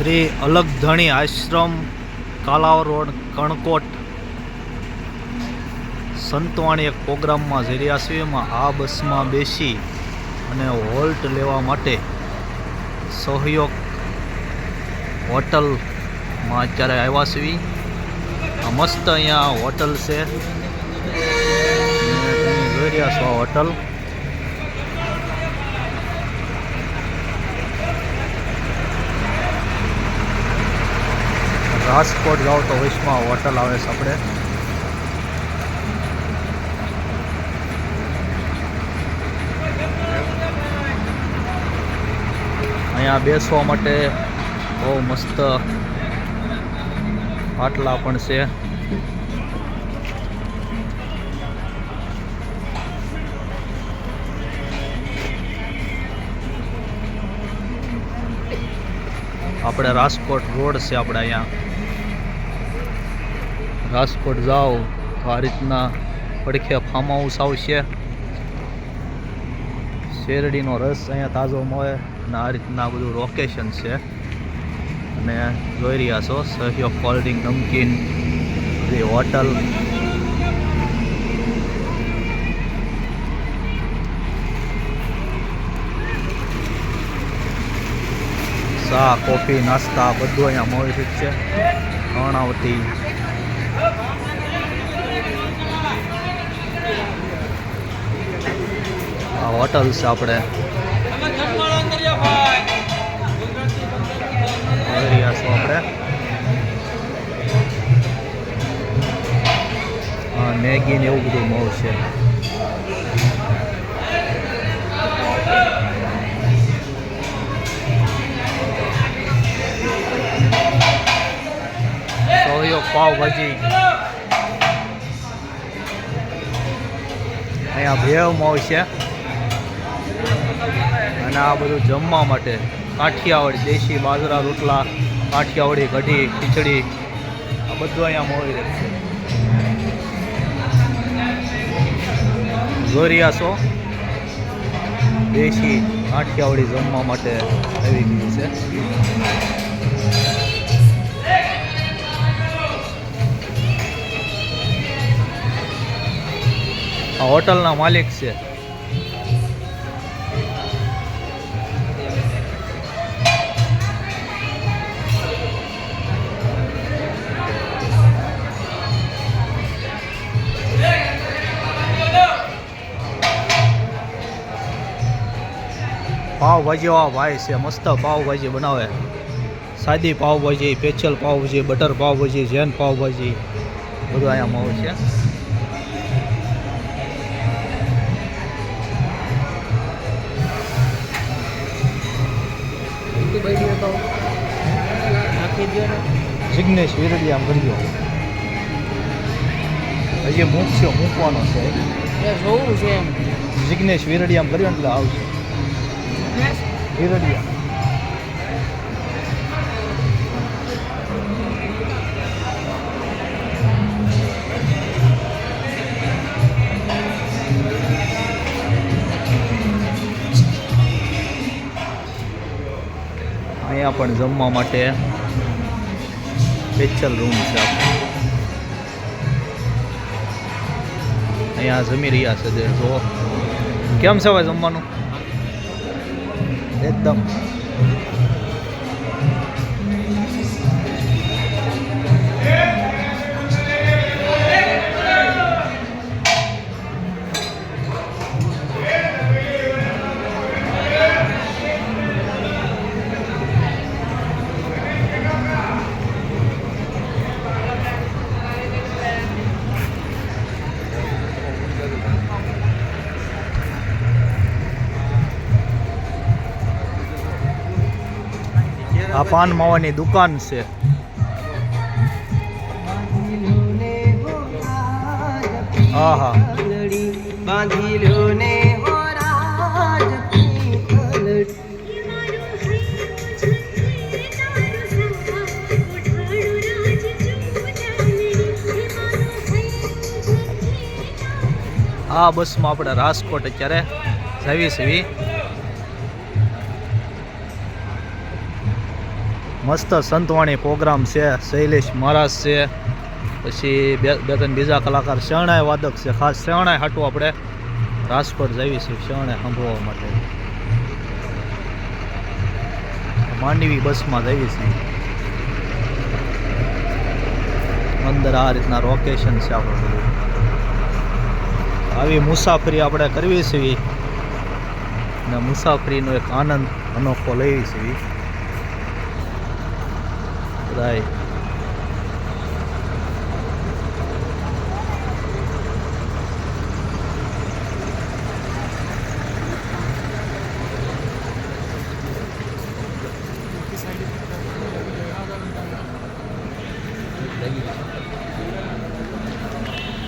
શ્રી અલગધણી આશ્રમ, કાલાવ road, Kankot. સંતવાણી એક પ્રોગ્રામમાં જઈ રહ્યા છીએ. એમાં આ બસમાં બેસી અને હોલ્ટ લેવા માટે સહયોગ હોટલમાં અત્યારે આવ્યા છીએ. આ મસ્ત અહીંયા હોટલ છે, તમે જોઈ રહ્યા છો આ હોટલ. રાજકોટ જાઓ તો વચમાં હોટલ આવે છે. આપણે અહીંયા બેસવા માટે બહુ મસ્ત પાટલા પણ છે. આપણે રાજકોટ રોડ છે. આપણે અહીંયા રાજકોટ જાઓ તો આ રીતના પડખે ફાર્મ હાઉસ આવશે. શેરડીનો રસ અહીંયા તાજો મળે અને આ રીતના બધું લોકેશન છે. અને જોઈ રહ્યા છો સહયોગ કોલ્ડ ડ્રિંક, નમકીન, બધી હોટલ. ચા, કોફી, નાસ્તા બધું અહીંયા મળી છે. કર્ણાવતી આ હોટલ છે. આપણે મેગી ને એવું બધું મળશે. પાવભાજી અહીંયા ભેવ મળશે. અને આ બધું જમવા માટે કાઠિયાવાડી દેશી બાજરા રોટલા, કાઠિયાવાડી કઢી, ખીચડી આ બધું અહીંયા મળી રહેશે. જોઈ રહ્યા છો દેશી કાઠિયાવાડી જમવા માટે આવી ગયું છે. આ હોટલના માલિક છે. પાવભાજી વાળા ભાઈ છે, મસ્ત પાવભાજી બનાવે. સાદી પાવભાજી, સ્પેશિયલ પાવભાજી, બટર પાવભાજી, જૈન પાવભાજી બધું અહીંયા મળે છે. જિગ્નેશ વિરડી આમ કરજો. હજી મૂકવાનો છે. જોવું છે એમ. જિગ્નેશ વિરડી આમ કર્યો એટલે આવશે. વિરડિયા અહીંયા પણ જમવા માટે સ્પેશિયલ રૂમ છે. અહીંયા જમી રહ્યા છે. જો કેમ છે ભાઈ જમવાનું? એકદમ આ પાન માવાની દુકાન છે. હા હા આ બસમાં આપણે રાજકોટ અત્યારે જવી છે. મસ્ત સંતવાણી પ્રોગ્રામ છે. શૈલેષ મહારાજ છે, પછી બે ત્રણ બીજા કલાકાર, શરણાઈ વાદક છે. ખાસ શરણાઈ હાટું આપણે રાજકોટ જઈએ છીએ શરણાઈ સાંભળવા માટે. માંડવી બસમાં જઈએ છીએ. અંદર આ રીતના લોકેશન છે આપણું બધું. આવી મુસાફરી આપણે કરવી છે અને મુસાફરીનો એક આનંદ અનોખો લેવી છે બધાય.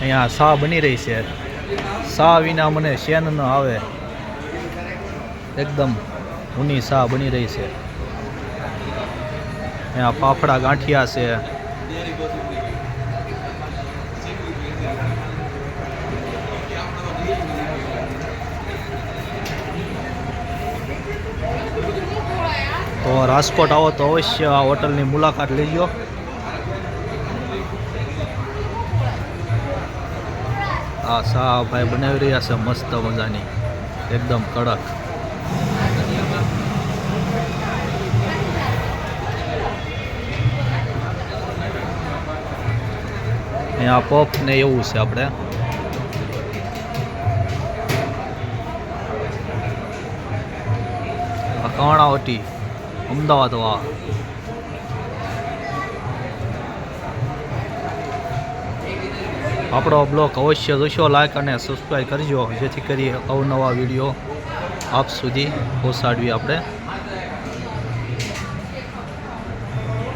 અહીંયા સા બની રહી છે. સા વિના મને શેન ન આવે. એકદમ ઊની સા બની રહી છે. અહીંયા ફાફડા ગાંઠિયા છે. તો રાજકોટ આવો તો અવશ્ય આ હોટલની મુલાકાત લેજો. આ સા ભાઈ બનાવી રહ્યા છે મસ્ત મજાની, એકદમ કડક. અહીંયા પફ ને એવું છે આપણે. આ કર્ણાવટી અમદાવાદ વા. આપણો બ્લોગ અવશ્ય જોશો, લાઈક અને સબસ્ક્રાઈબ કરજો, જેથી કરી અવનવા વિડીયો આપ સુધી પહોંચાડવી આપણે.